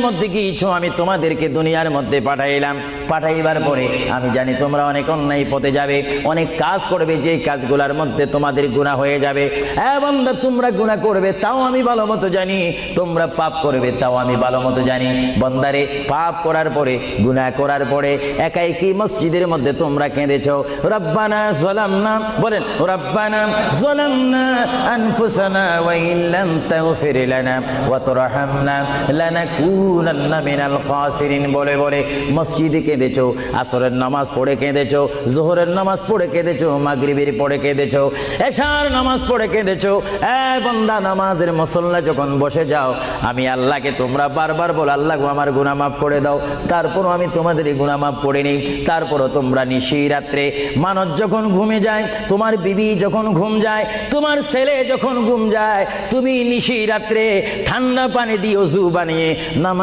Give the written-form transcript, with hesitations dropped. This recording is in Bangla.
মধ্যে কিছু আমি তোমাদেরকে দুনিয়ার মধ্যে পাঠাইলাম, পাঠাইবার পরে আমি জানি তোমরা অনেক অন্যায় পথে যাবে, অনেক কাজ করবে, যে কাজগুলোর মধ্যে তোমাদের গুনাহ হয়ে যাবে। বান্দা তোমরা গুনাহ করবে তাও আমি ভালো মতো জানি, তোমরা পাপ করবে তাও আমি ভালো মতো জানি। বান্দারে পাপ করার পরে, গুনাহ করার পরে একাই কি মসজিদের মধ্যে তোমরা কেঁদেছো, রব্বানা যালামনা, বলেন রব্বানা যালামনা আনফুসানা ওয়া ইল্লাম তাগফির লানা ওয়া তুরহামনা লানাকুনান্না মিনাল খাসিরিন বলে বলে মসজিদে কেঁদেছো, আসরের নামাজ পড়ে কেঁদেছো, যোহরের নামাজ পড়ে কেঁদেছো, মাগরিবের পড়ে কেঁদেছো, এশার নামাজ পড়ে কেঁদেছো। বান্দা নামাজের মুসল্লা যখন বসে যাও, আমি আল্লাহকে তোমরা বারবার বলো, আল্লাহ গো আমার গুনাহ মাফ করে দাও, তারপরও আমি তোমাদের গুনাহ মাফ করে নিই। তারপরও তোমরা নিশি রাত্রে, মানুষ যখন ঘুমে যায়, তোমার বিবি যখন ঘুম যায়, তোমার ছেলে যখন ঘুম যায়, তুমি নিশি রাত্রে ঠান্ডা পানি দিয়ে ওযু বানিয়ে নামাজ